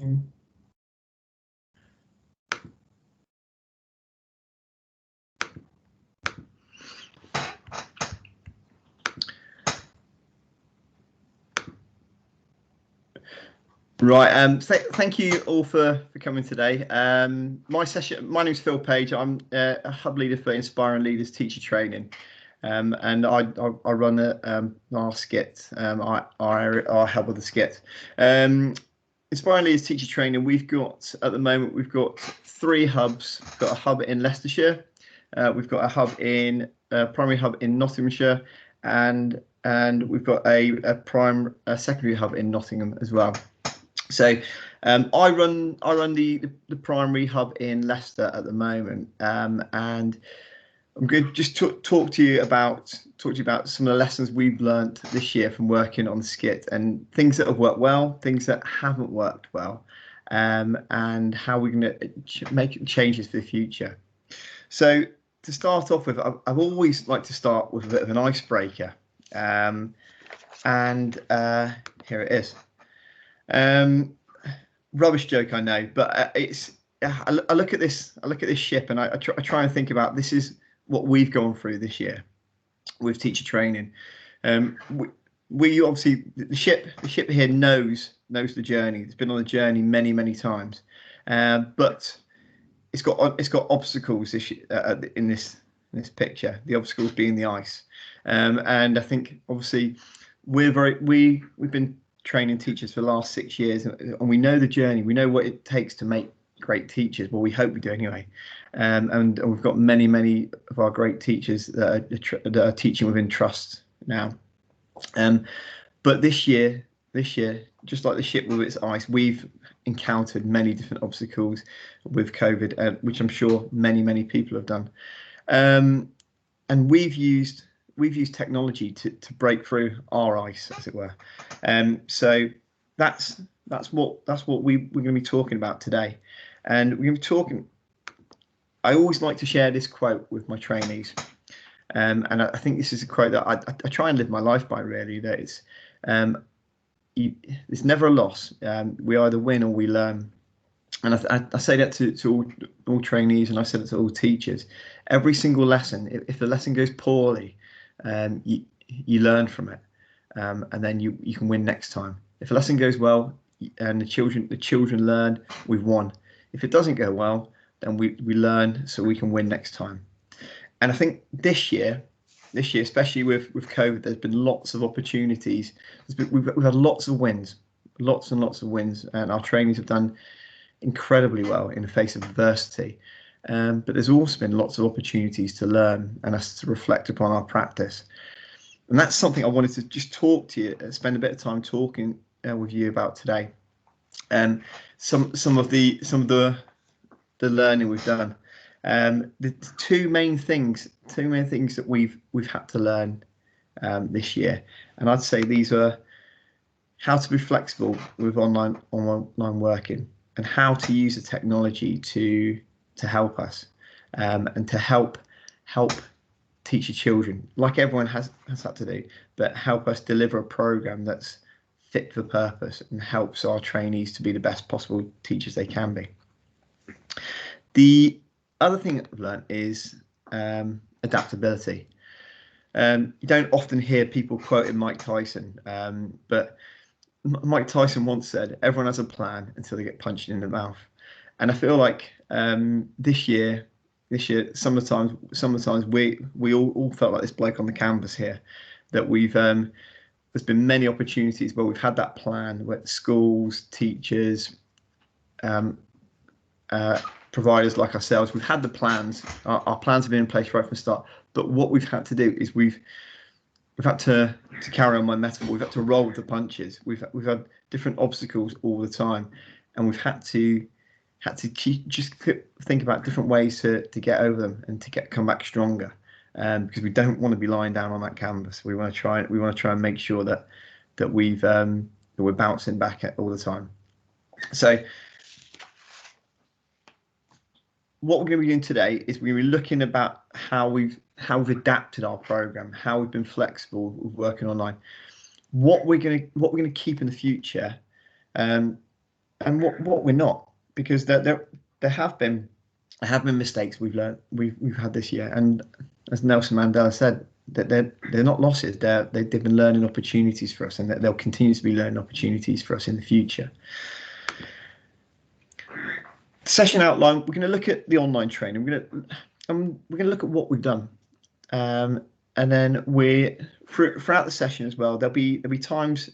Right. Thank you all for coming today. My name's Phil Page. I'm a hub leader for Inspiring Leaders Teacher Training, and I run our skit. Our hub of the skit. Inspiring Leaders Teacher Training. At the moment we've got 3 hubs. We've got a hub in Leicestershire. We've got a hub in primary hub in Nottinghamshire, and we've got a secondary hub in Nottingham as well. So I run the primary hub in Leicester at the moment, and I'm going to just talk to you about some of the lessons we've learnt this year from working on the skit, and things that have worked well, things that haven't worked well, and how we're going to make changes for the future. So to start off with, I've always liked to start with a bit of an icebreaker, and here it is. Rubbish joke, I know, but I look at this ship, and I try and think about, this is what we've gone through this year with teacher training. We obviously, the ship here knows the journey. It's been on a journey many times, but it's got obstacles in this picture. The obstacles being the ice, and I think obviously we've been training teachers for the last 6 years, and we know the journey. We know what it takes to make great teachers. Well, we hope we do anyway. And we've got many of our great teachers that are teaching within trust now. But this year, just like the ship with its ice, we've encountered many different obstacles with COVID, which I'm sure many people have done. And we've used technology to break through our ice, as it were. So that's what we're going to be talking about today. And we're going to be talking. I always like to share this quote with my trainees, and I think this is a quote that I try and live my life by. Really, that it's never a loss. We either win or we learn. And I say that to all trainees, and I said it to all teachers. Every single lesson, if the lesson goes poorly, you learn from it, and then you can win next time. If a lesson goes well and the children learn, we've won. If it doesn't go well, then we learn so we can win next time. And I think this year, especially with COVID, there's been lots of opportunities. We've had lots of wins, lots and lots of wins, and our trainees have done incredibly well in the face of adversity. But there's also been lots of opportunities to learn and us to reflect upon our practice. And that's something I wanted to just talk to you, spend a bit of time talking with you about today. And some of the learning we've done. The two main things that we've had to learn this year, and I'd say these are how to be flexible with online working, and how to use the technology to help us, and to help teach your children, like everyone has had to do, but help us deliver a program that's fit for purpose and helps our trainees to be the best possible teachers they can be. The other thing that I've learned is adaptability. You don't often hear people quoting Mike Tyson, but Mike Tyson once said, "Everyone has a plan until they get punched in the mouth." And I feel like this year, some of the times we all felt like this bloke on the canvas here, that there's been many opportunities where we've had that plan, where schools, teachers, providers like ourselves, we've had the plans. Our plans have been in place right from the start. But what we've had to do is we've had to carry on my metaphor. We've had to roll with the punches. We've had different obstacles all the time, and we've had to think about different ways to get over them and to come back stronger. Because we don't want to be lying down on that canvas. We want to try and make sure that we're bouncing back all the time. So what we're going to be doing today is we're going to be looking about how we've adapted our program, how we've been flexible with working online, what we're going to keep in the future, and and what we're not, because there have been mistakes we've learned we've had this year, and as Nelson Mandela said, that they're not losses. They've been learning opportunities for us, and that they'll continue to be learning opportunities for us in the future. Session outline. We're going to look at the online training. We're going to look at what we've done, and then throughout the session as well. There'll be times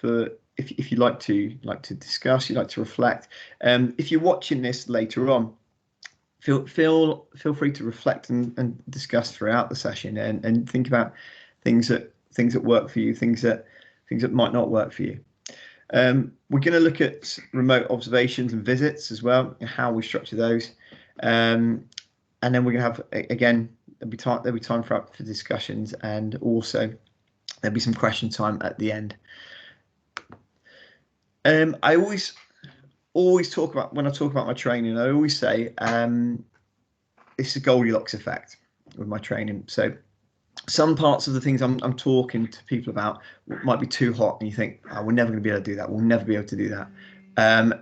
for if you like to discuss, you like to reflect. If you're watching this later on, feel free to reflect and discuss throughout the session, and think about things that work for you, things that might not work for you. We're going to look at remote observations and visits as well, and how we structure those. And then we're going to have, again, there'll be time for discussions, and also there'll be some question time at the end. I always talk about, when I talk about my training, I always say it's a Goldilocks effect with my training. So some parts of the things I'm talking to people about might be too hot, and you think, oh, we're never going to be able to do that. We'll never be able to do that.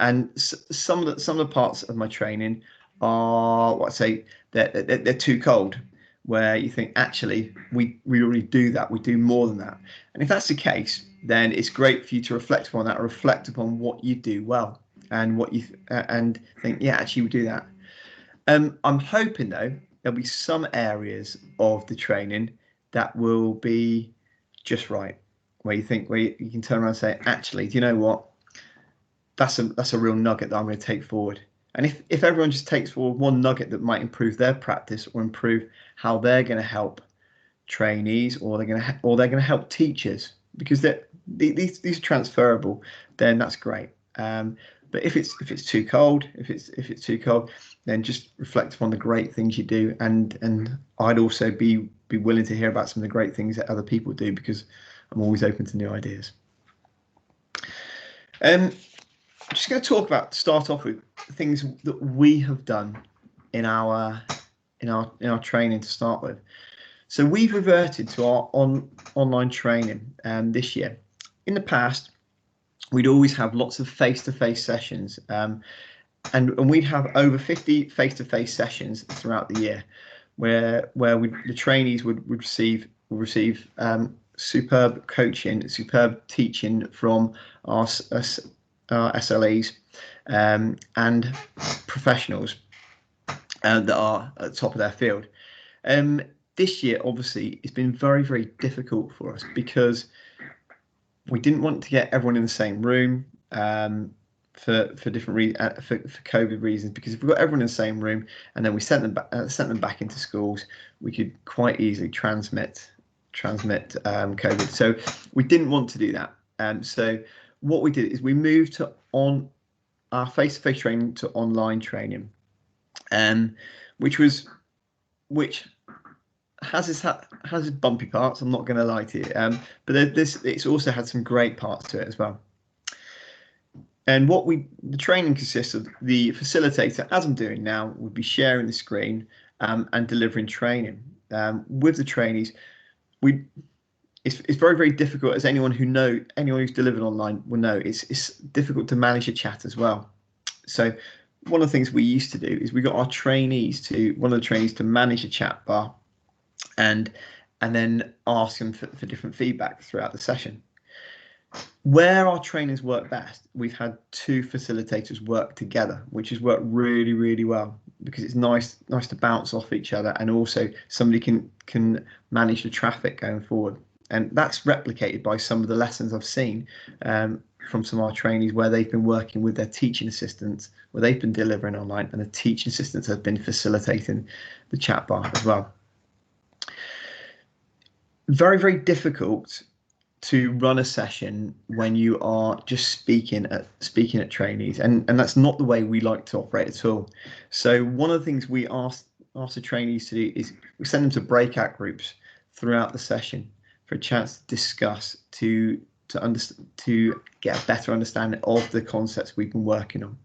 And some of the parts of my training are, what I say, they're too cold, where you think, actually, we already do that. We do more than that. And if that's the case, then it's great for you to reflect upon that, or reflect upon what you do well, and what you and think, yeah, actually, we do that. I'm hoping, though, there'll be some areas of the training that will be just right, where you can turn around and say, actually, do you know what? That's a real nugget that I'm going to take forward. And if everyone just takes forward one nugget that might improve their practice, or improve how they're going to help trainees, or they're going to help teachers, because these are transferable, then that's great. But if it's too cold, then just reflect upon the great things you do, and I'd also be willing to hear about some of the great things that other people do, because I'm always open to new ideas. I'm just going to start off with things that we have done in our training to start with. So we've reverted to our online training this year. In the past, we'd always have lots of face-to-face sessions, and we'd have over 50 face-to-face sessions throughout the year, where the trainees would receive superb coaching, superb teaching from our SLEs and professionals that are at the top of their field. This year, obviously, it's been very, very difficult for us, because we didn't want to get everyone in the same room for different reasons, for COVID reasons. Because if we got everyone in the same room and then we sent them back into schools, we could quite easily transmit COVID. So we didn't want to do that. So what we did is we moved to our face-to-face training to online training, which has its bumpy parts. I'm not going to lie to you, but it's also had some great parts to it as well. And the training consists of the facilitator, as I'm doing now, would be sharing the screen and delivering training with the trainees. It's very, very difficult, as anyone who's delivered online will know. It's difficult to manage a chat as well. So one of the things we used to do is we got one of the trainees to manage a chat bar, and then ask them for different feedback throughout the session. Where our trainers work best, we've had two facilitators work together, which has worked really, really well, because it's nice to bounce off each other, and also somebody can manage the traffic going forward. And that's replicated by some of the lessons I've seen from some of our trainees, where they've been working with their teaching assistants, where they've been delivering online, and the teaching assistants have been facilitating the chat bar as well. Very, very difficult to run a session when you are just speaking at trainees, and that's not the way we like to operate at all. So one of the things we ask the trainees to do is we send them to breakout groups throughout the session for a chance to discuss, to get a better understanding of the concepts we've been working on.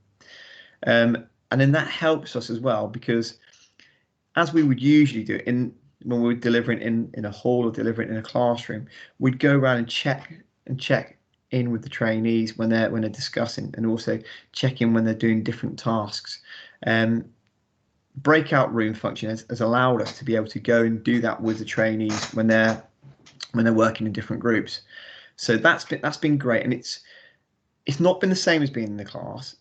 And then that helps us as well, because as we would usually do it when we were delivering in a hall or delivering in a classroom, we'd go around and check in with the trainees when they're discussing, and also check in when they're doing different tasks. Breakout room function has allowed us to be able to go and do that with the trainees when they're working in different groups. So that's been great, and it's not been the same as being in the class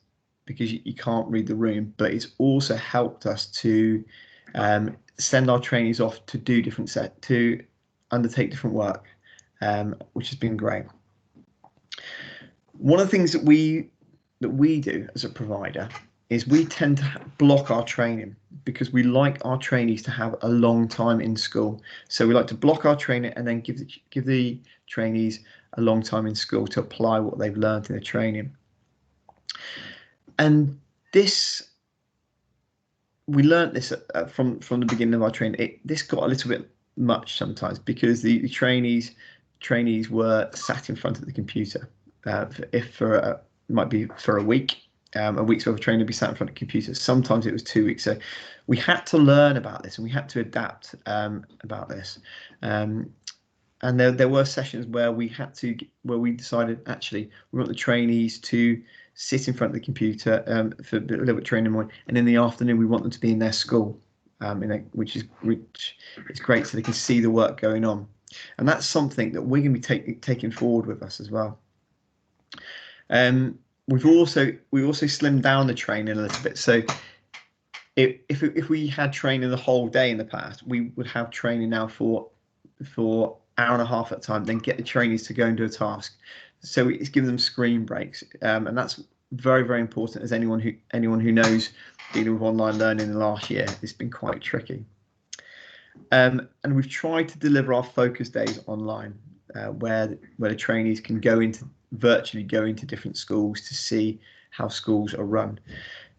because you can't read the room, but it's also helped us to send our trainees off to do to undertake different work, which has been great. One of the things that we do as a provider is we tend to block our training because we like our trainees to have a long time in school. So we like to block our training and then give the trainees a long time in school to apply what they've learned in the training. And this, we learned this from the beginning of our training. This got a little bit much sometimes because the trainees were sat in front of the computer. Might be for a week. A week's worth of training to be sat in front of computers. Sometimes it was 2 weeks. So we had to learn about this and we had to adapt about this. And there were sessions where we decided actually we want the trainees to sit in front of the computer for a little bit of training morning, and in the afternoon we want them to be in their school, which is great, so they can see the work going on. And that's something that we're going to be taking forward with us as well. We also slimmed down the training a little bit. So if we had training the whole day in the past, we would have training now for hour and a half at a time, then get the trainees to go and do a task. So it's giving them screen breaks, and that's very, very important. As anyone who knows dealing with online learning in the last year, it's been quite tricky. And we've tried to deliver our focus days online, where the trainees can virtually go into different schools to see how schools are run.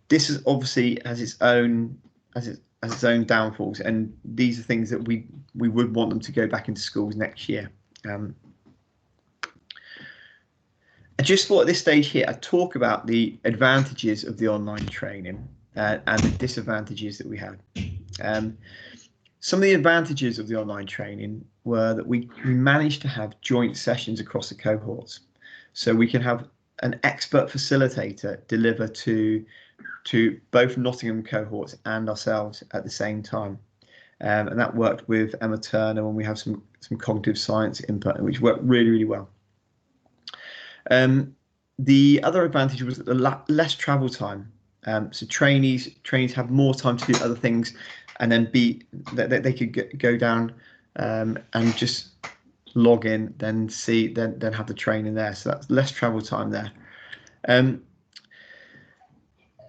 This is obviously has its own downfalls, and these are things that we would want them to go back into schools next year. I just thought at this stage here I'd talk about the advantages of the online training and the disadvantages that we had. Some of the advantages of the online training were that we managed to have joint sessions across the cohorts. So we can have an expert facilitator deliver to both Nottingham cohorts and ourselves at the same time. And that worked with Emma Turner when we have some cognitive science input, which worked really, really well. The other advantage was the less travel time. So trainees have more time to do other things, and then they could go down and just log in, then have the training there. So that's less travel time there.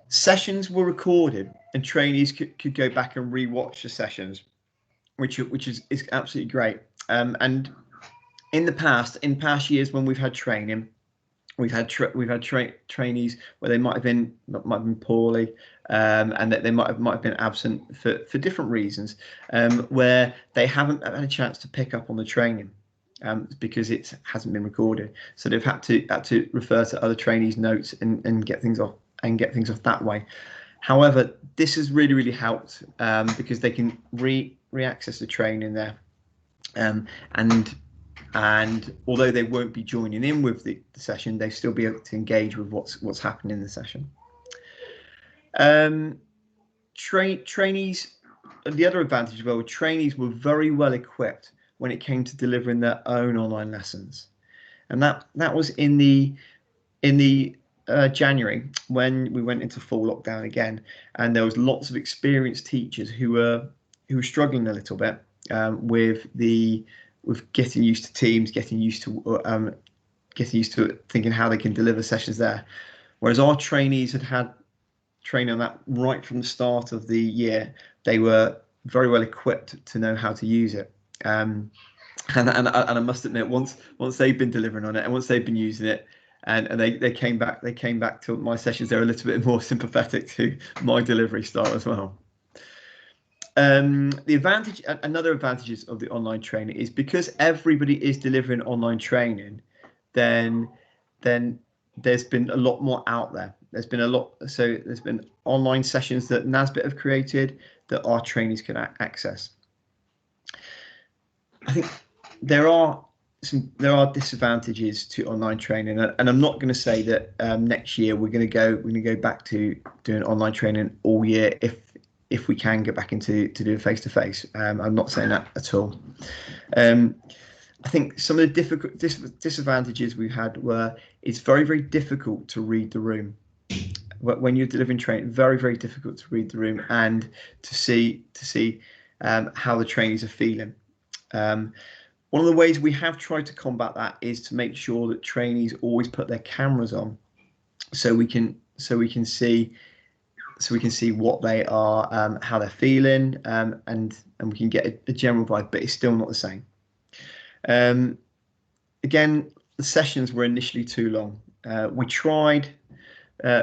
Sessions were recorded, and trainees could go back and re-watch the sessions, which is absolutely great. And in past years when we've had training, we've had trainees where they might have been poorly, and that they might have been absent for different reasons, where they haven't had a chance to pick up on the training because it hasn't been recorded. So they've had to refer to other trainees' notes and get things off that way. However, this has really, really helped because they can re-access the training there, and although they won't be joining in with the session, they still be able to engage with what's happening in the session. Trainees, the other advantage as well, trainees were very well equipped when it came to delivering their own online lessons, and that was in the January when we went into full lockdown again, and there was lots of experienced teachers who were struggling a little bit with getting used to Teams, getting used to it, thinking how they can deliver sessions there. Whereas our trainees had training on that right from the start of the year. They were very well equipped to know how to use it. And I must admit, once they've been delivering on it and once they've been using it, and they came back to my sessions, they're a little bit more sympathetic to my delivery style as well. Another advantages of the online training is because everybody is delivering online training, then there's been a lot more out there. There's been online sessions that NASBIT have created that our trainees can access. I think there are there are disadvantages to online training, and I'm not going to say that next year we're going to go back to doing online training all year if we can get back into doing face to face. I'm not saying that at all. I think some of the disadvantages we've had were it's very difficult to read the room when you're delivering training. Very difficult to read the room and to see how the trainees are feeling. One of the ways we have tried to combat that is to make sure that trainees always put their cameras on, so we can see what they are, how they're feeling, and we can get a general vibe. But it's still not the same. Again, the sessions were initially too long. We tried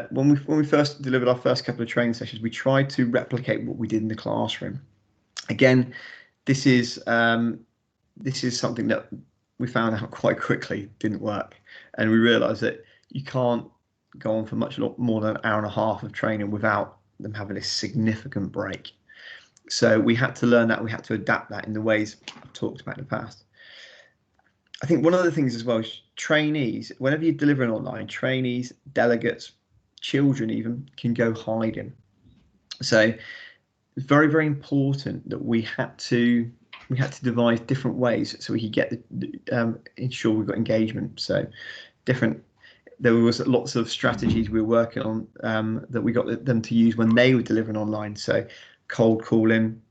when we first delivered our first couple of training sessions. We tried to replicate what we did in the classroom. Again, this is something that we found out quite quickly didn't work, and we realised that you can't go on for much more than an hour and a half of training without them having a significant break. So we had to learn that. We had to adapt that in the ways I've talked about in the past. I think one of the things as well is trainees, whenever you're delivering online, trainees, delegates, children even can go hiding. So it's very important that we had to devise different ways so we could get ensure we got engagement. So there was lots of strategies we were working on that we got them to use when they were delivering online. So cold calling,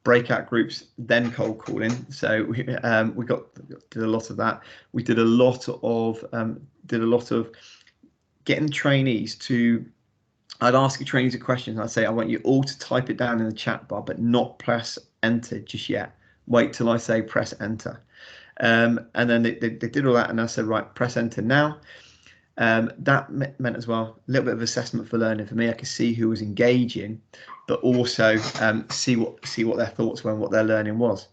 breakout groups, then cold calling. So we did a lot of that. We did a lot of getting trainees to. I'd ask the trainees a question and I'd say, I want you all to type it down in the chat bar, but not press enter just yet. Wait till I say press enter. And then they did all that, and I said, right, press enter now. That meant as well a little bit of assessment for learning for me. I could see who was engaging, but also see what their thoughts were and what their learning was.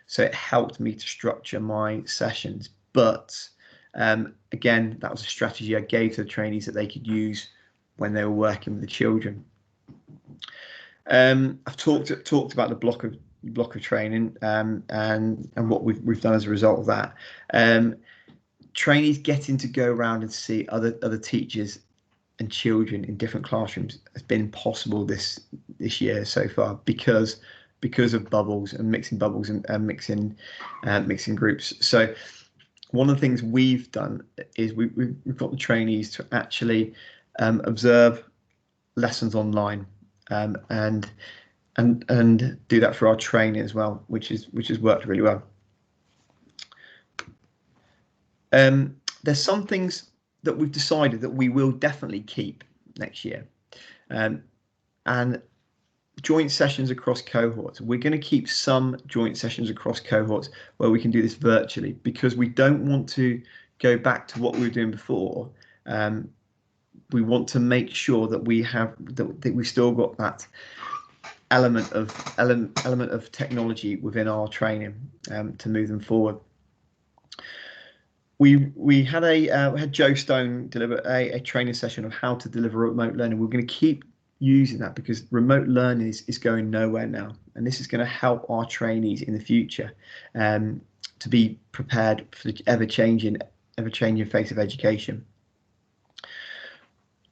So it helped me to structure my sessions. But again, that was a strategy I gave to the trainees that they could use when they were working with the children. I've talked about the block of training and what we've done as a result of that. Trainees getting to go around and see other teachers and children in different classrooms has been possible this year so far because of bubbles and mixing bubbles and mixing groups. So one of the things we've done is we've got the trainees to actually observe lessons online and do that for our training as well, which has worked really well. There's some things that we've decided that we will definitely keep next year, and joint sessions across cohorts. We're going to keep some joint sessions across cohorts where we can do this virtually, because we don't want to go back to what we were doing before. We want to make sure that we still got that element of technology within our training to move them forward. We had Joe Stone deliver a training session of how to deliver remote learning. We're going to keep using that because remote learning is going nowhere now, and this is going to help our trainees in the future to be prepared for the ever-changing face of education.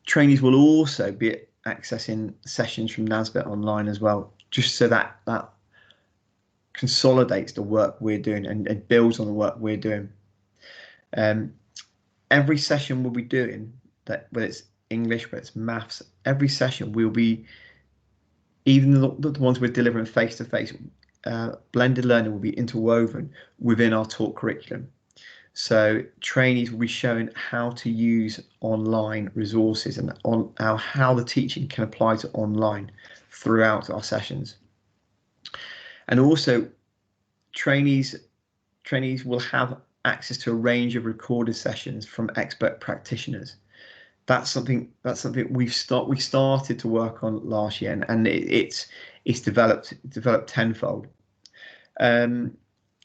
Trainees will also be accessing sessions from NASBET online as well, just so that consolidates the work we're doing and builds on the work we're doing. Every session we'll be doing, that whether it's English, whether it's maths, every session will be, even the ones we're delivering face to face, blended learning will be interwoven within our taught curriculum. So trainees will be shown how to use online resources and how the teaching can apply to online throughout our sessions. And also trainees will have access to a range of recorded sessions from expert practitioners. That's something we started to work on last year, and it's developed tenfold. And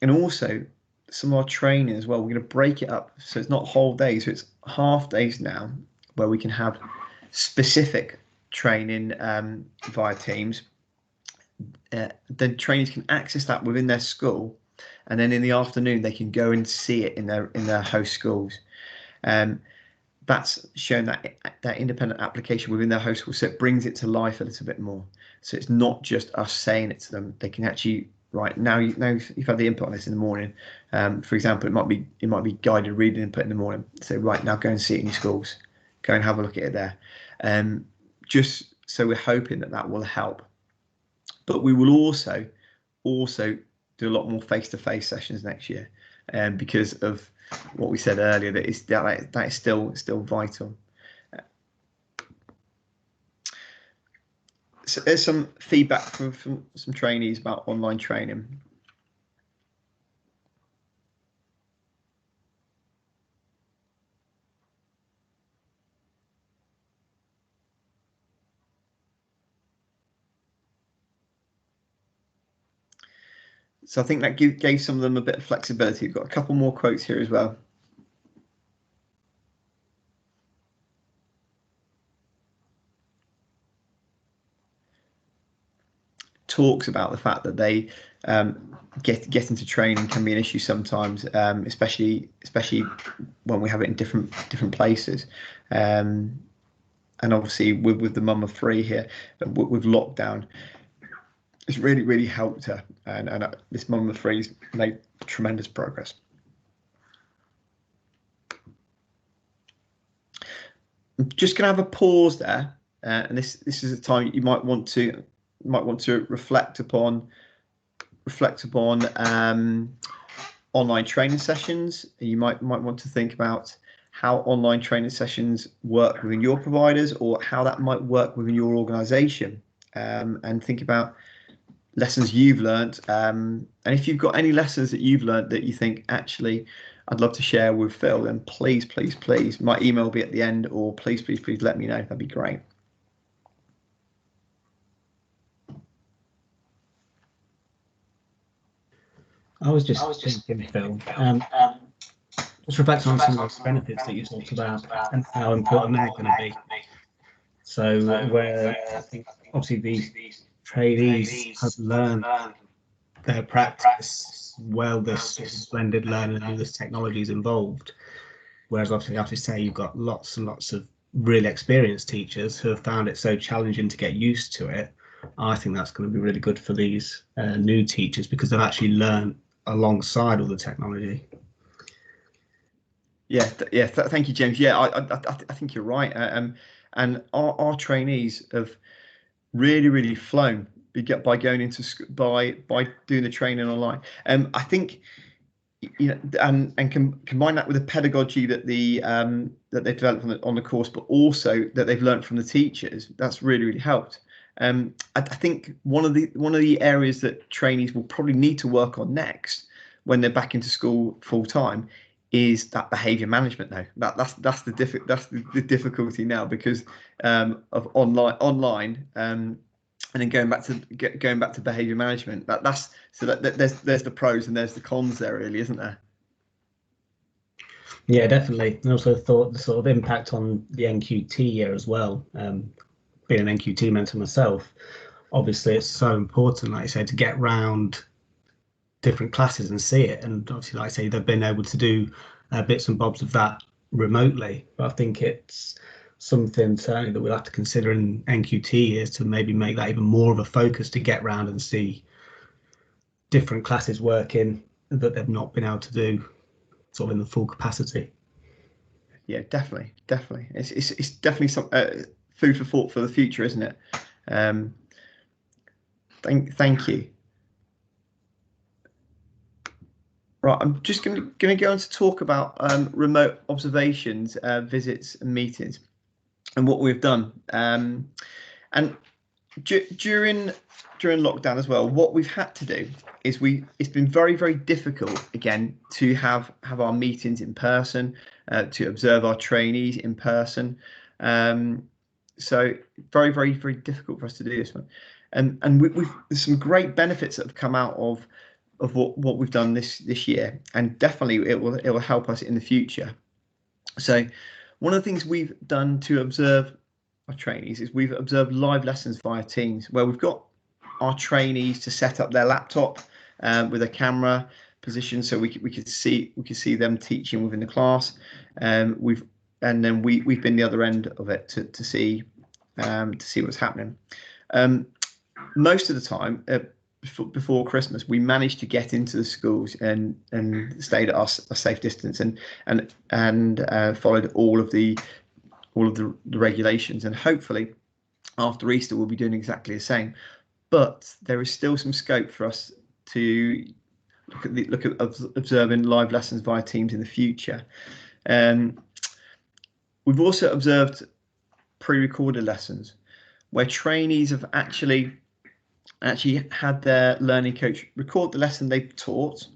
also some of our training as well, we're going to break it up so it's not whole days, so it's half days now, where we can have specific training via Teams. Then trainees can access that within their school and then in the afternoon they can go and see it in their host schools. That's shown that independent application within their host school, so it brings it to life a little bit more. So it's not just us saying it to them; they can actually, right, now you've had the input on this in the morning. For example, it might be guided reading input in the morning. So right now, go and see it in your schools. Go and have a look at it there. Just so we're hoping that will help. But we will also do a lot more face-to-face sessions next year, because of what we said earlier, that is still vital. So there's some feedback from some trainees about online training. So I think that gave some of them a bit of flexibility. We've got a couple more quotes here as well. Talks about the fact that they get into training can be an issue sometimes, especially when we have it in different places. And obviously with the mum of three here, with lockdown, it's really helped her, and this mum of three's made tremendous progress. I'm just going to have a pause there, and this is a time you might want to reflect upon online training sessions. You might want to think about how online training sessions work within your providers, or how that might work within your organisation, and think about lessons you've learned, and if you've got any lessons that you've learned that you think, actually, I'd love to share with Phil, then please, my email will be at the end, or please let me know. That'd be great. I was just thinking, Phil, just reflecting on some of the benefits that you talked about and how important they're going to be. So where I think obviously these trainees have learned their practice well, this blended learning and this technology is involved. Whereas obviously, I have to say, you've got lots and lots of really experienced teachers who have found it so challenging to get used to it. I think that's going to be really good for these new teachers, because they've actually learned alongside all the technology. Thank you, James. I think you're right, and our trainees have really flown by going into by doing the training online. I think, and combine that with the pedagogy that that they've developed on the course, but also that they've learned from the teachers. That's really helped. I think one of the areas that trainees will probably need to work on next when they're back into school full time is that behaviour management. Now that's the difficulty now, because of online, and then going back to behaviour management. There's the pros and there's the cons there, really, isn't there? Yeah, definitely. I also thought the sort of impact on the NQT year as well. Being an NQT mentor myself, obviously it's so important, like I said, to get round different classes and see it. And obviously, like I say, they've been able to do bits and bobs of that remotely. But I think it's something certainly that we'll have to consider in NQT years, to maybe make that even more of a focus, to get round and see different classes working that they've not been able to do sort of in the full capacity. Yeah, definitely. It's definitely some food for thought for the future, isn't it? Thank you. Right, I'm just going to go on to talk about remote observations, visits, and meetings, and what we've done. And during lockdown as well, what we've had to do is it's been very difficult again to have our meetings in person, to observe our trainees in person. So very difficult for us to do this one, and there's some great benefits that have come out of what we've done this year, and definitely it will help us in the future. So one of the things we've done to observe our trainees is we've observed live lessons via Teams, where we've got our trainees to set up their laptop with a camera. position, so we could see them teaching within the class. We've been the other end of it to see what's happening. Most of the time, before Christmas, we managed to get into the schools and stayed at a safe distance and followed all of the regulations. And hopefully, after Easter, we'll be doing exactly the same. But there is still some scope for us to look at observing live lessons via Teams in the future. We've also observed pre-recorded lessons where trainees have actually had their learning coach record the lesson they've taught,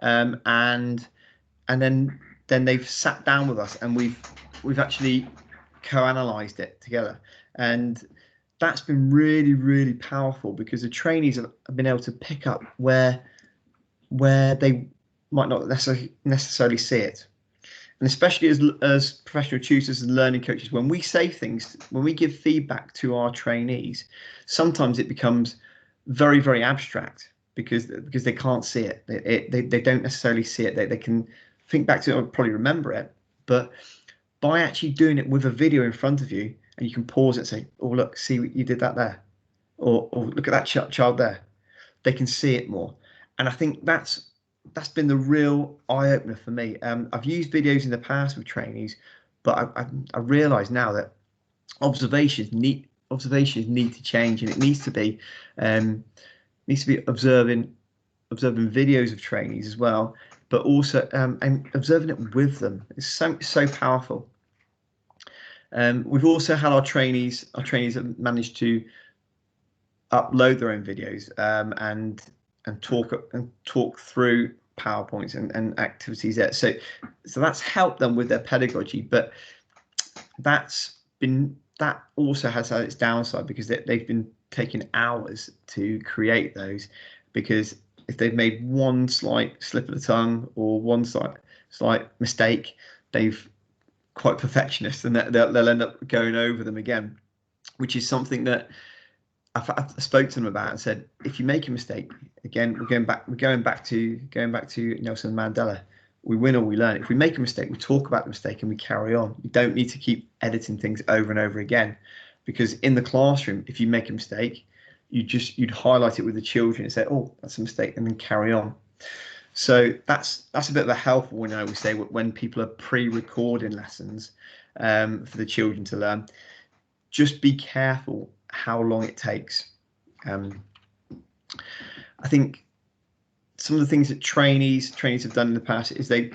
and then they've sat down with us and we've actually co-analysed it together, and that's been really, really powerful because the trainees have been able to pick up where they might not necessarily see it. And especially as professional tutors and learning coaches, when we say things, when we give feedback to our trainees, sometimes it becomes very, very abstract because they can't see it. They don't necessarily see it. They can think back to it or probably remember it, but by actually doing it with a video in front of you, and you can pause it and say, oh, look, see what you did that there, or look at that child there, they can see it more. And I think that's been the real eye-opener for me. I've used videos in the past with trainees, but I realise now that observations need to change, and it needs to be observing videos of trainees as well, but also and observing it with them. It's so powerful. We've also had our trainees have managed to upload their own videos and talk through PowerPoints and activities there. So that's helped them with their pedagogy, but that also has had its downside because they've been taking hours to create those, because if they've made one slight slip of the tongue or one slight mistake, they've quite perfectionist, and they'll end up going over them again, which is something that I spoke to them about and said, if you make a mistake, again, we're going back to Nelson Mandela. We win or we learn. If we make a mistake, we talk about the mistake and we carry on. You don't need to keep editing things over and over again, because in the classroom, if you make a mistake, you'd highlight it with the children and say, oh, that's a mistake, and then carry on. So that's a bit of a helpful one, I would say, when people are pre-recording lessons for the children to learn. Just be careful how long it takes. I think some of the things that trainees have done in the past is they've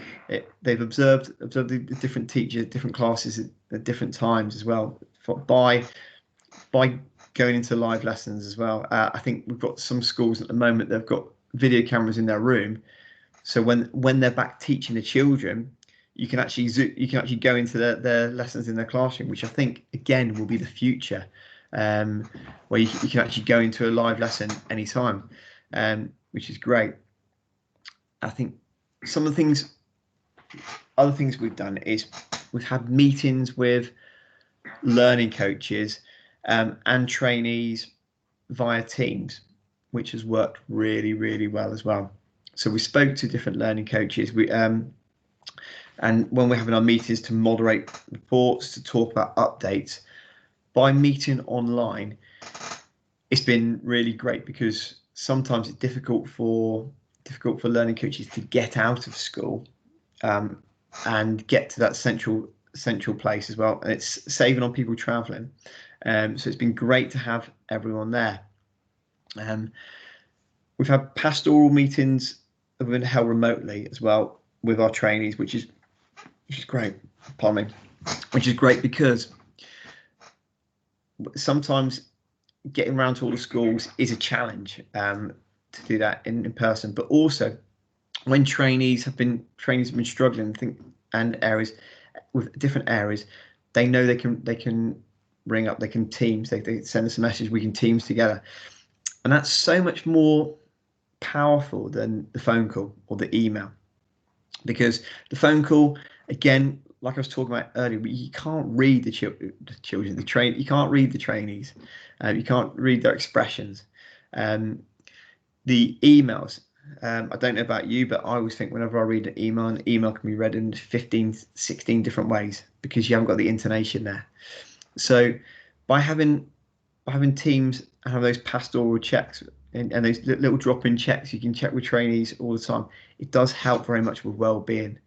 observed the different teachers, different classes at different times as well, by going into live lessons as well. I think we've got some schools at the moment, they've got video cameras in their room, so when they're back teaching the children, you can actually go into their lessons in their classroom, which I think again will be the future, where you can actually go into a live lesson anytime, which is great. I think some of the other things we've done is we've had meetings with learning coaches and trainees via Teams, which has worked really, really well as well. So we spoke to different learning coaches. And when we're having our meetings to moderate reports, to talk about updates, by meeting online, it's been really great, because sometimes it's difficult for learning coaches to get out of school and get to that central place as well, and it's saving on people traveling. So it's been great to have everyone there. We've had pastoral meetings that have been held remotely as well with our trainees, which is great. Pardon me. Which is great, because sometimes getting around to all the schools is a challenge to do that in person, but also when trainees have been struggling and areas with different areas, they know they can ring up, they can Teams, they send us a message, we can Teams together, and that's so much more powerful than the phone call or the email, because the phone call, again, like I was talking about earlier, you can't read the children, you can't read the trainees, you can't read their expressions. The emails, I don't know about you, but I always think whenever I read an email can be read in 15, 16 different ways because you haven't got the intonation there. So by having teams have those pastoral checks and those little drop-in checks you can check with trainees all the time, it does help very much with well-being.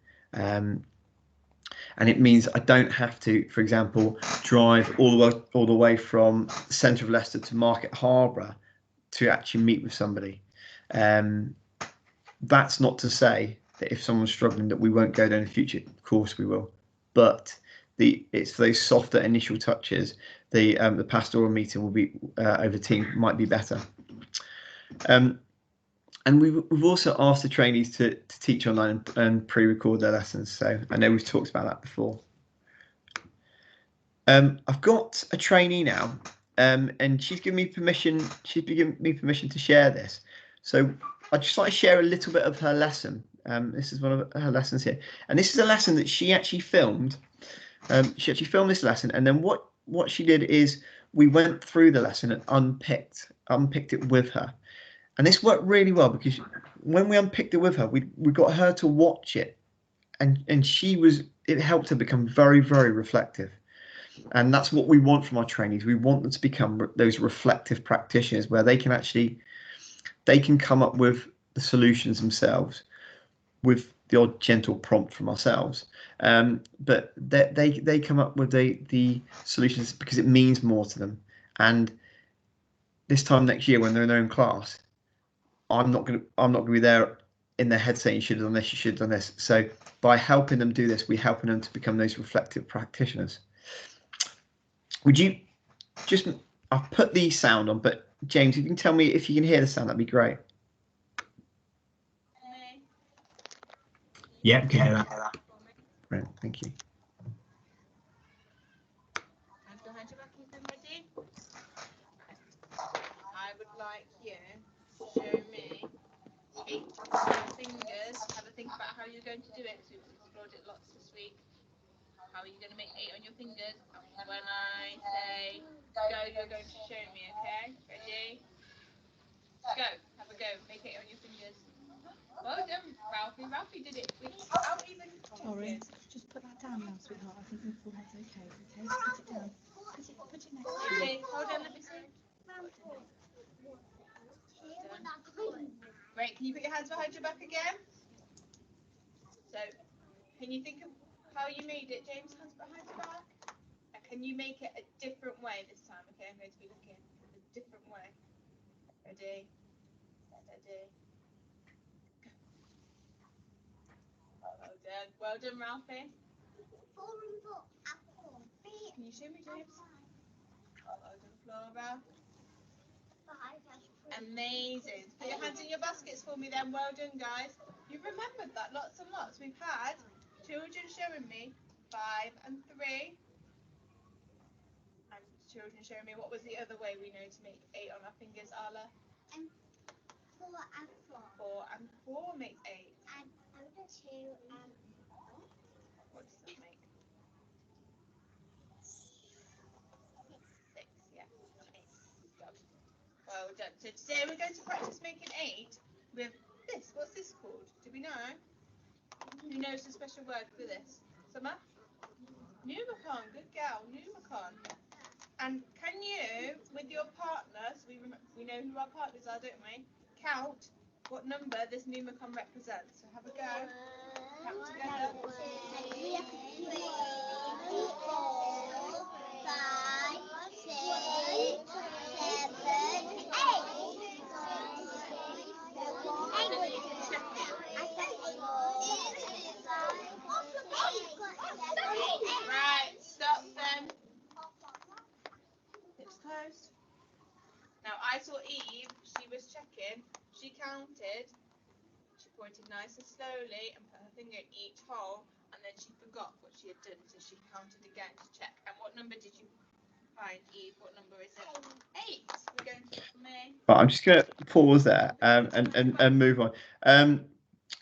And it means I don't have to, for example, drive all the way from the centre of Leicester to Market Harborough to actually meet with somebody. That's not to say that if someone's struggling that we won't go there in the future. Of course we will, but it's those softer initial touches. The pastoral meeting will be over Teams might be better. And we've also asked the trainees to teach online and pre-record their lessons. So I know we've talked about that before. I've got a trainee now, and she's given me permission. She's given me permission to share this. So I'd just like to share a little bit of her lesson. This is one of her lessons here, and this is a lesson that she actually filmed. She actually filmed this lesson, and then what she did is we went through the lesson and unpicked it with her. And this worked really well because when we unpicked it with her, we got her to watch it, and it helped her become very, very reflective. And that's what we want from our trainees. We want them to become those reflective practitioners where they can come up with the solutions themselves with the odd gentle prompt from ourselves. But they come up with the solutions because it means more to them. And this time next year when they're in their own class, I'm not going to be there in their head saying you should have done this, you should have done this. So by helping them do this, we're helping them to become those reflective practitioners. Would you just, I'll put the sound on, but James, if you can tell me if you can hear the sound, that'd be great. Yeah, can hear that. Right, thank you. I would like you to show me 8 fingers. Have a think about how you're going to do it. So we've explored it lots this week. How are you going to make 8 on your fingers? When I say go, you're going to show me, okay? Ready? Go. Have a go. Make 8 on your fingers. Well done, Ralphie. Ralphie did it without even Sorry, just put that down now, sweetheart. I think your forehead's okay. Okay, put it down. Put it next to you. Okay, hold on, let me see. Right, can you put your hands behind your back again? So, can you think of how you made it, James? Hands behind your back. And can you make it a different way this time? Okay, I'm going to be looking a different way. Ready? Steady. Well done. Well done, Ralphie. Can you show me, James? Well done, Flora. Amazing. Put your hands in your baskets for me then. Well done, guys. You've remembered that lots and lots. We've had children showing me 5 and 3. And children showing me what was the other way we know to make 8 on our fingers, Arla? 4 and 4. 4 and 4 makes 8. And 2 and what does that make? 6, yeah. Well done. So today we're going to practice making 8 with this. What's this called? Do we know? Who knows the special word for this? Summer? Numicon. Good girl. Numicon. And can you, with your partners, we know who our partners are, don't we? Count what number this numicon represents. So have a go. Count together. 3, 4, 5, 6, 7, 8. Right, stop then. Lips closed. Now I saw Eve, she was checking, she counted, she pointed nice and slowly and put her finger in each hole, and then she forgot what she had done, so she counted again to check. And what number did you find, Eve? What number is it? 8. We're going to for me. Right, I'm just going to pause there and move on. I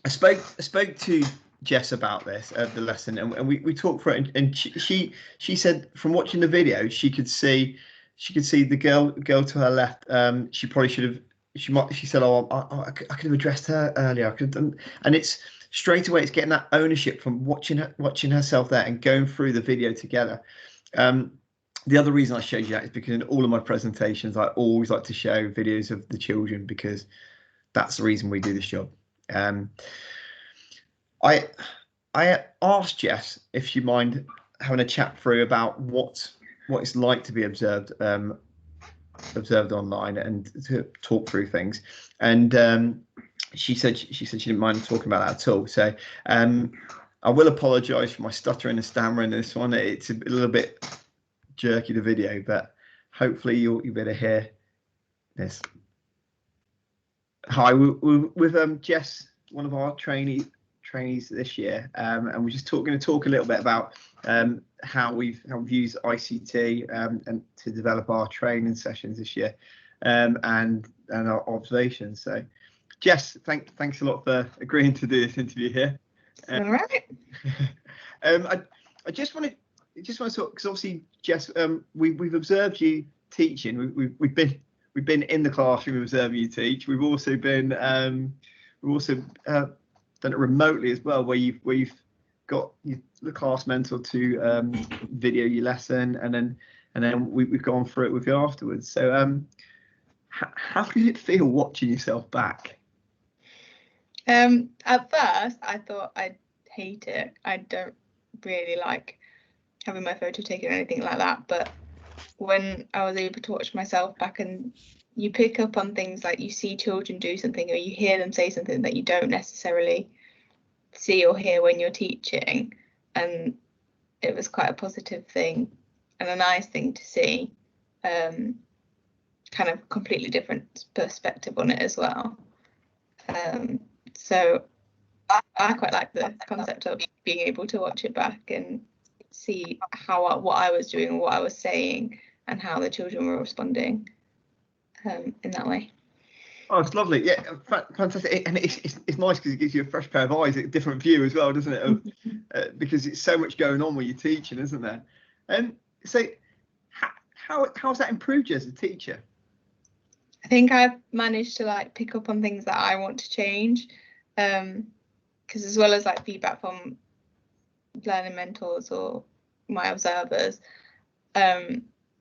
spoke to Jess about this the lesson, and we talked for it, and she said from watching the video she could see the girl to her left. She probably should have she said, oh, I could have addressed her earlier. I could have done, and it's straight away, it's getting that ownership from watching herself there and going through the video together. The other reason I showed you that is because in all of my presentations, I always like to show videos of the children, because that's the reason we do this job. I asked Jess if she mind having a chat through about what it's like to be observed online and to talk through things, and she said she didn't mind talking about that at all. So I will apologise for my stuttering and stammering in this one. It's a little bit jerky, the video, but hopefully you'll be able to hear this. Hi, we're with Jess, one of our trainees this year, and we're just going to talk a little bit about how we've used ICT and to develop our training sessions this year, and our observations. So, Jess, thanks a lot for agreeing to do this interview here. All right. I just want to talk, because obviously, Jess, we've observed you teaching. We've been in the classroom observing you teach. We've also been done it remotely as well, where you've got the class mentor to video your lesson, and then we've gone through it with you afterwards. So how did it feel watching yourself back? At first I thought I'd hate it. I don't really like having my photo taken or anything like that, but when I was able to watch myself back, and you pick up on things like you see children do something or you hear them say something that you don't necessarily see or hear when you're teaching, and it was quite a positive thing and a nice thing to see, kind of completely different perspective on it as well. So I quite like the concept of being able to watch it back and see what I was doing, what I was saying, and how the children were responding in that way. Oh, it's lovely. Yeah, fantastic. And it's nice because it gives you a fresh pair of eyes, a different view as well, doesn't it? Because it's so much going on when you're teaching, isn't there? So how's that improved you as a teacher? I think I've managed to like pick up on things that I want to change, because as well as like feedback from learning mentors or my observers,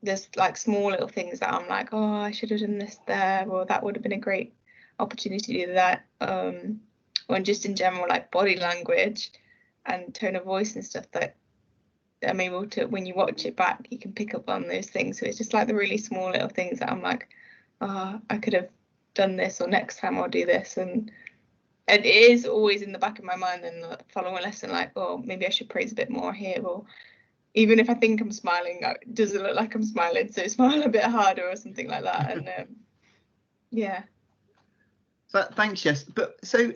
there's like small little things that I'm like, oh, I should have done this there, or that would have been a great opportunity to do that, or just in general like body language and tone of voice and stuff that I'm able to, when you watch it back, you can pick up on those things. So it's just like the really small little things that I'm like, oh, I could have done this, or next time I'll do this. And it is always in the back of my mind, and the following lesson, like, oh, maybe I should praise a bit more here, or even if I think I'm smiling, does it look like I'm smiling? So smile a bit harder or something like that. And yeah. So thanks, Jess. But so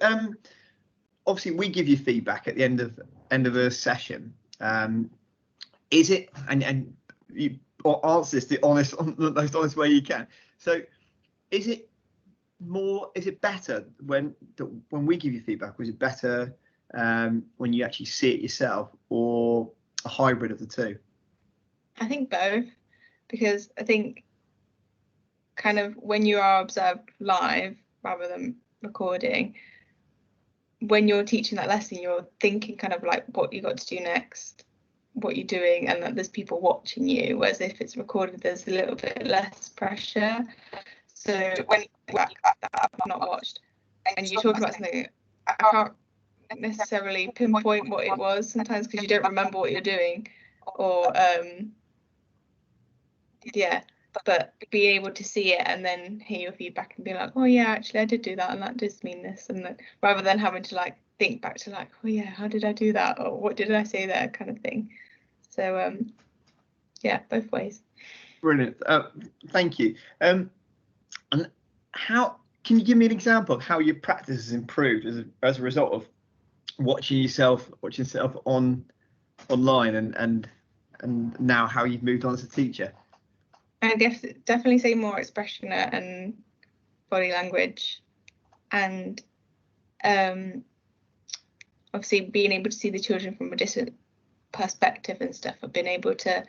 obviously we give you feedback at the end of a session. Is it, and you answer this the most honest way you can. So is it better when we give you feedback? Was it better when you actually see it yourself, or a hybrid of the two? I think both, because I think kind of when you are observed live rather than recording, when you're teaching that lesson, you're thinking kind of like what you got to do next, what you're doing, and that there's people watching you, whereas if it's recorded, there's a little bit less pressure. So when I've not watched and you talk about something, I can't necessarily pinpoint what it was sometimes, because you don't remember what you're doing, or yeah, but being able to see it and then hear your feedback and be like, oh yeah, actually I did do that, and that does mean this, and that, rather than having to like think back to like, oh yeah, how did I do that, or what did I say there, kind of thing. So yeah, both ways. Brilliant. Thank you. And how can you give me an example of how your practice has improved as a result of watching yourself online, and now how you've moved on as a teacher? I guess definitely say more expression and body language, and obviously being able to see the children from a different perspective and stuff. I've been able to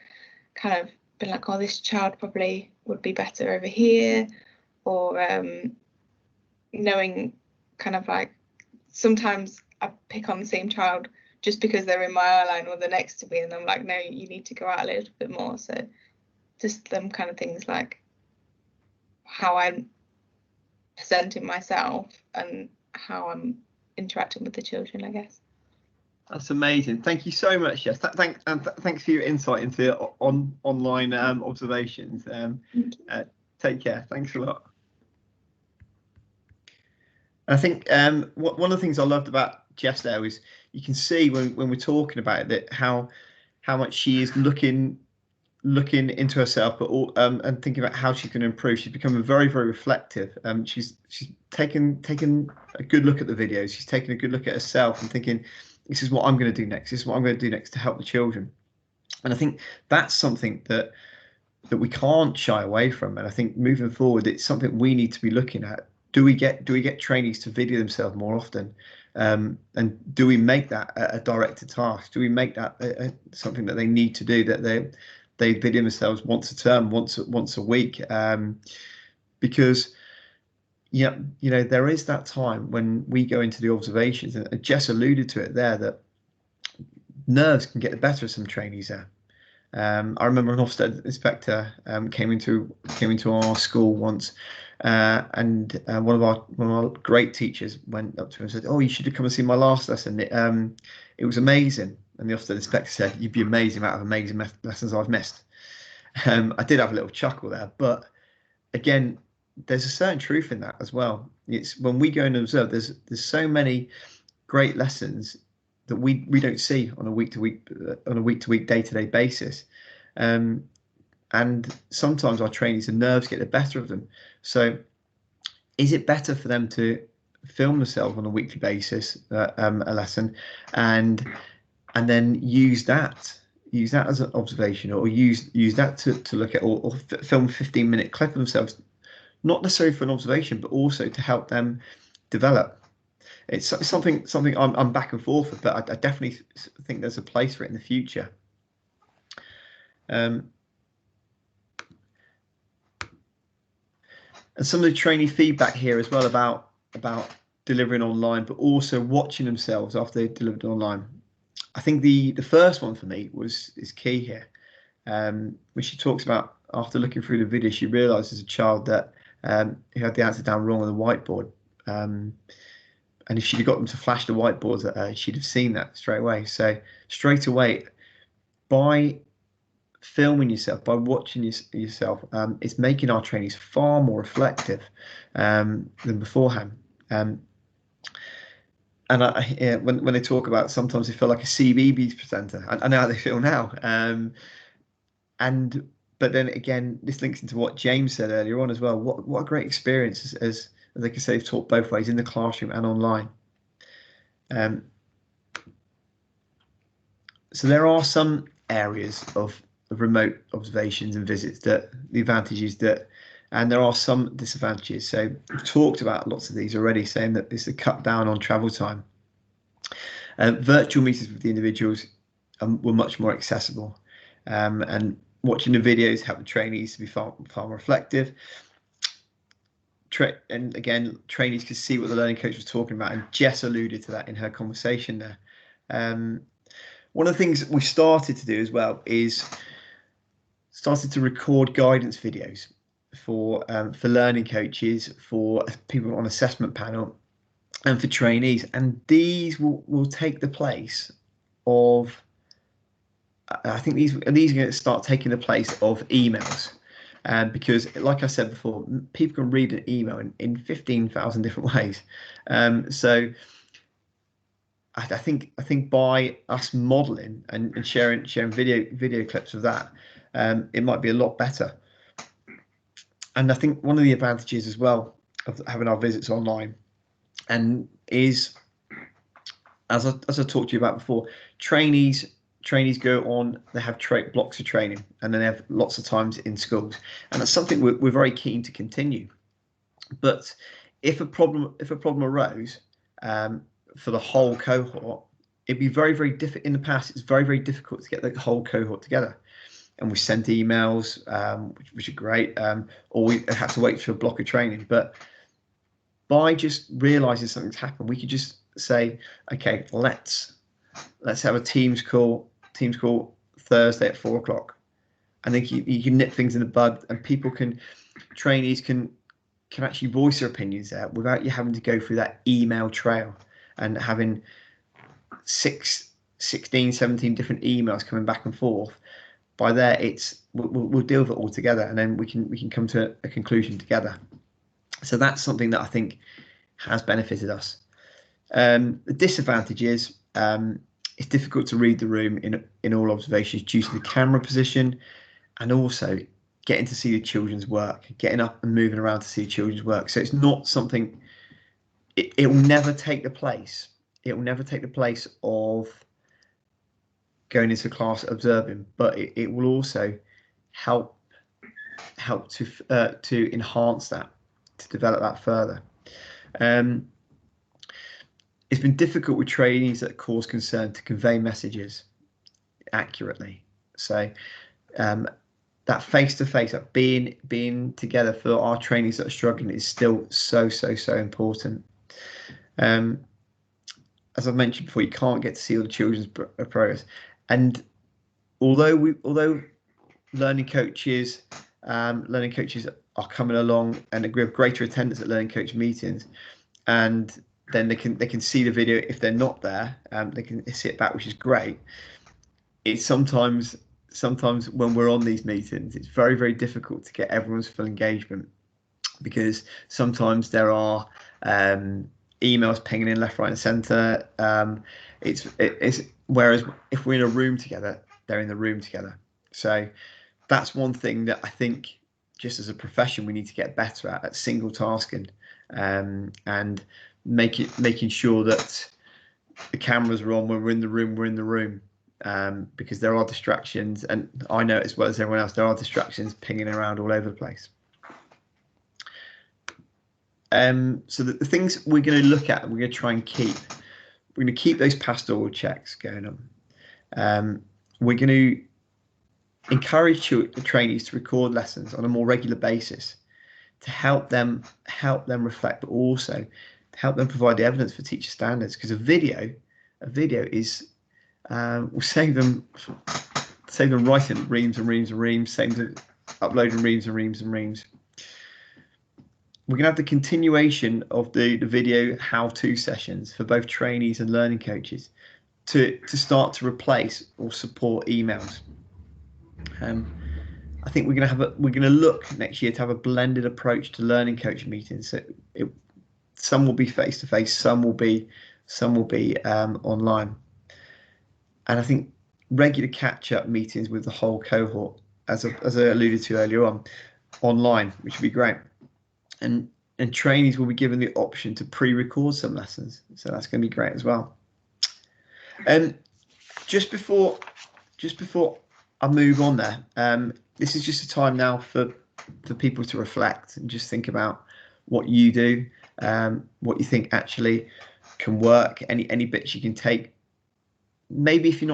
kind of be like, oh, this child probably would be better over here, or knowing kind of like sometimes I pick on the same child just because they're in my eye line or they're next to me, and I'm like, no, you need to go out a little bit more. So just them kind of things, like how I'm presenting myself and how I'm interacting with the children, I guess. That's amazing. Thank you so much, Jess. Thanks for your insight into online observations. Take care. Thanks a lot. I think one of the things I loved about Jess there was you can see when we're talking about it that how much she is looking into herself, but and thinking about how she can improve. She's becoming very, very reflective. She's taken a good look at the videos. She's taken a good look at herself and thinking, this is what I'm going to do next. This is what I'm going to do next to help the children. And I think that's something that we can't shy away from. And I think moving forward, it's something we need to be looking at. Do we get trainees to video themselves more often? And do we make that a directed task? Do we make that something that they need to do, that they video themselves once a term, once a week? Because there is that time when we go into the observations, and Jess alluded to it there, that nerves can get the better of some trainees there. I remember an Ofsted inspector came into our school once, and one of our great teachers went up to him and said, "Oh, you should have come and seen my last lesson. It was amazing." And the Ofsted inspector said, "You'd be amazed amount of amazing lessons I've missed." I did have a little chuckle there, but again, there's a certain truth in that as well. It's when we go and observe, there's so many great lessons that we don't see on a week to week, day-to-day basis, and sometimes our trainees and nerves get the better of them. So is it better for them to film themselves on a weekly basis, a lesson, and then use that as an observation, or use that to look at, or film a 15-minute clip of themselves, not necessarily for an observation, but also to help them develop? It's something I'm back and forth with, but I definitely think there's a place for it in the future. And some of the trainee feedback here as well about delivering online, but also watching themselves after they've delivered online. I think the first one for me is key here. When she talks about, after looking through the video, she realised as a child that who had the answer down wrong on the whiteboard. And if she'd have got them to flash the whiteboards at her, she'd have seen that straight away. So straight away, by filming yourself, by watching yourself, it's making our trainees far more reflective than beforehand. And when they talk about, sometimes they feel like a CBeebies presenter. I know how they feel now. But then again, this links into what James said earlier on as well. What a great experience as they can say, they've taught both ways, in the classroom and online. So there are some areas of remote observations and visits, that the advantages and there are some disadvantages. So we've talked about lots of these already, saying that this is a cut down on travel time. Virtual meetings with the individuals were much more accessible, and watching the videos helped the trainees to be far more reflective. And again, trainees could see what the learning coach was talking about, and Jess alluded to that in her conversation there. One of the things that we started to do as well is started to record guidance videos for learning coaches, for people on assessment panel, and for trainees. And these will take the place of, I think these are going to start taking the place of emails. Because, like I said before, people can read an email in 15,000 different ways. So I think by us modelling and sharing video clips of that, it might be a lot better. And I think one of the advantages as well of having our visits online, and is, as I talked to you about before, trainees go on, they have blocks of training, and then they have lots of times in schools, and that's something we're very keen to continue. But if a problem arose for the whole cohort, it'd be very, very difficult. In the past, it's very, very difficult to get the whole cohort together, and we sent emails, which are great, or we had to wait for a block of training. But by just realizing something's happened, we could just say, okay, let's have a Teams call Thursday at 4 o'clock. I think you can nip things in the bud, and trainees can actually voice their opinions there without you having to go through that email trail and having 16, 17 different emails coming back and forth. By there, we'll deal with it all together, and then we can come to a conclusion together. So that's something that I think has benefited us. The disadvantage is it's difficult to read the room in all observations due to the camera position, and also getting to see the children's work, getting up and moving around to see children's work. So it's not something. It will never take the place. It will never take the place of going into class observing, but it will also help to enhance that, to develop that further. It's been difficult with trainees that cause concern to convey messages accurately. So that face-to-face, that being together for our trainees that are struggling is still so important. As I've mentioned before, you can't get to see all the children's progress, and although learning coaches are coming along, and we have greater attendance at learning coach meetings, and then they can see the video. If they're not there, they can see it back, which is great. It's sometimes when we're on these meetings, it's very difficult to get everyone's full engagement, because sometimes there are emails pinging in left, right, and centre. It's whereas if we're in a room together, they're in the room together. So that's one thing that I think, just as a profession, we need to get better at single tasking, and making sure that the cameras are on when we're in the room. Because there are distractions, and I know as well as everyone else, there are distractions pinging around all over the place. So the things we're going to look at, we're going to try and we're going to keep those pastoral checks going on. We're going to encourage the trainees to record lessons on a more regular basis to help them reflect, but also to help them provide the evidence for teacher standards, because a video is will save them writing reams and reams, save them uploading reams and reams. We're going to have the continuation of the video how-to sessions for both trainees and learning coaches to start to replace or support emails. I think we're going to look next year to have a blended approach to learning coach meetings. So some will be face-to-face, some will be online. And I think regular catch-up meetings with the whole cohort, as I alluded to earlier on, online, which would be great. And trainees will be given the option to pre-record some lessons, so that's going to be great as well. And just before I move on there, this is just a time now for people to reflect and just think about what you do, what you think actually can work, any bits you can take. Maybe if you're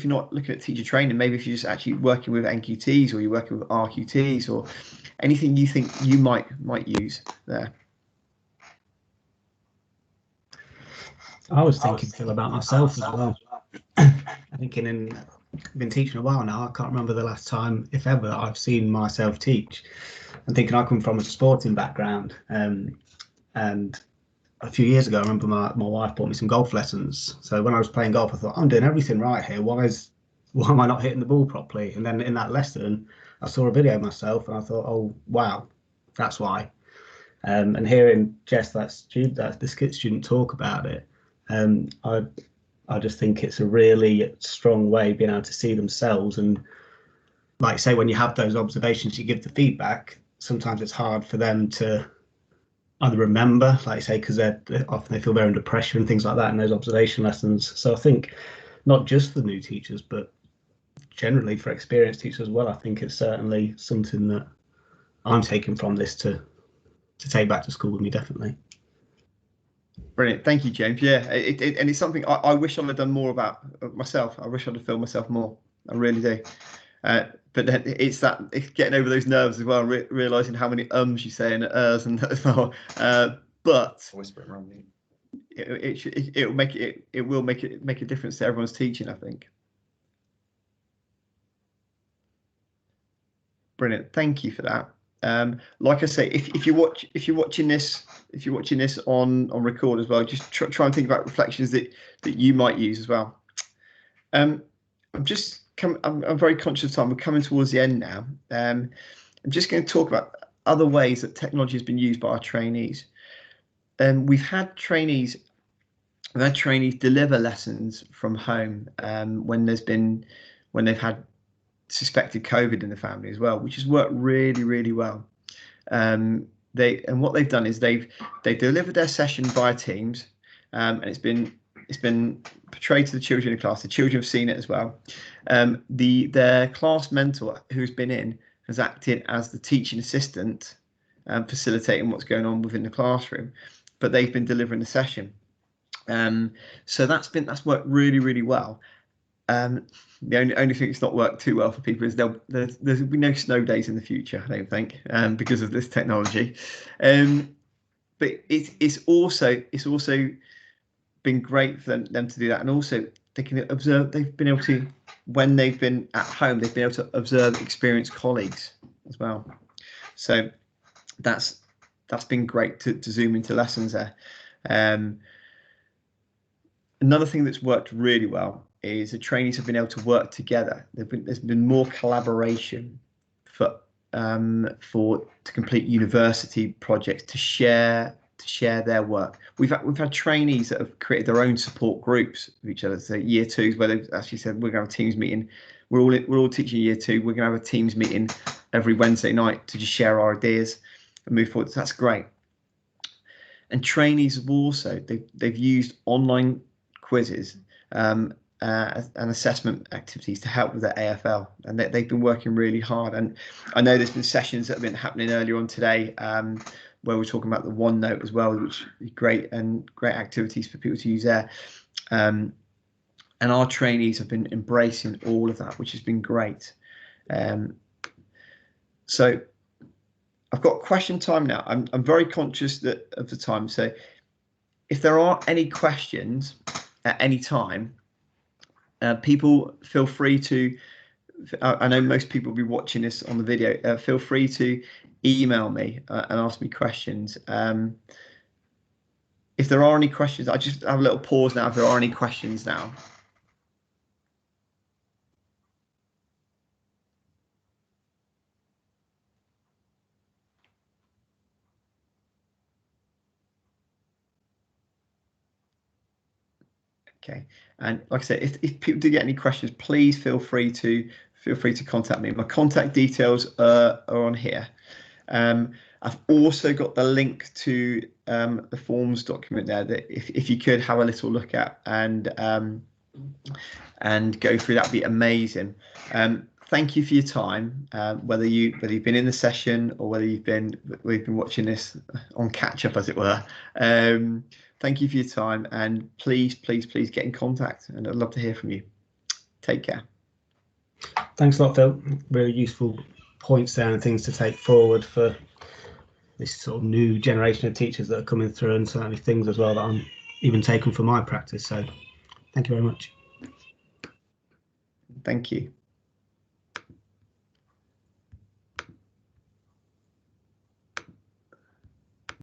not looking at teacher training, maybe if you're just actually working with NQTs, or you're working with RQTs, or anything you think you might use there. I was thinking, Phil, about myself as well. I'm thinking, I've been teaching a while now. I can't remember the last time, if ever, I've seen myself teach. I'm thinking I come from a sporting background, and a few years ago, I remember my wife bought me some golf lessons. So when I was playing golf, I thought, I'm doing everything right here. Why am I not hitting the ball properly? And then in that lesson, I saw a video of myself, and I thought, oh wow, that's why. And hearing Jess, that the skit student, talk about it, I just think it's a really strong way of being able to see themselves. And like say, when you have those observations, you give the feedback. Sometimes it's hard for them to either remember, like say, because often they feel they're under pressure and things like that in those observation lessons. So I think not just for new teachers, but generally for experienced teachers as well, I think it's certainly something that I'm taking from this to take back to school with me, definitely. Brilliant, thank you, James. Yeah, and it's something I wish I'd have done more about myself. I wish I'd have filmed myself more. I really do. But then it's getting over those nerves as well, realizing how many ums you say and ers and that as well. but Whisper it around me. it will make a difference to everyone's teaching, I think. Brilliant, thank you for that. Like I say, if you're watching this on record as well, just try and think about reflections that you might use as well. I'm very conscious of time. We're coming towards the end now. I'm just going to talk about other ways that technology has been used by our trainees. We've had trainees deliver lessons from home when they've had suspected COVID in the family as well, which has worked really, really well. What they've done is they delivered their session via Teams, and it's been portrayed to the children in class. The children have seen it as well. Their class mentor who's been in has acted as the teaching assistant, facilitating what's going on within the classroom, but they've been delivering the session. So that's worked really, really well. The only thing that's not worked too well for people is there'll be no snow days in the future, I don't think, because of this technology. But it's also been great for them to do that, and also they can observe. They've been able to, when they've been at home, they've been able to observe experienced colleagues as well. So that's been great to zoom into lessons there. Another thing that's worked really well is the trainees have been able to work together. There's been more collaboration to complete university projects, to share their work. We've had trainees that have created their own support groups with each other. So year twos, where they've actually said we're going to have a Teams meeting. We're all teaching year two. We're going to have a Teams meeting every Wednesday night to just share our ideas and move forward. So that's great. And trainees have also they've used online quizzes and assessment activities to help with their AFL, and they've been working really hard. And I know there's been sessions that have been happening earlier on today where we're talking about the OneNote as well, which is great activities for people to use there. And our trainees have been embracing all of that, which has been great. So I've got question time now. I'm very conscious of the time. So if there are any questions at any time, people feel free to, I know most people will be watching this on the video, feel free to email me and ask me questions. If there are any questions, I just have a little pause now if there are any questions now. Okay, and like I said, if people do get any questions, please feel free to contact me. My contact details are on here. I've also got the link to the forms document there that if you could have a little look at and go through, that'd be amazing. Thank you for your time, whether you've been in the session or whether we've been watching this on catch up, as it were. Thank you for your time, and please get in contact, and I'd love to hear from you. Take care. Thanks a lot, Phil. Really useful points there and things to take forward for this sort of new generation of teachers that are coming through, and certainly things as well that I'm even taken for my practice. So thank you very much. Thank you.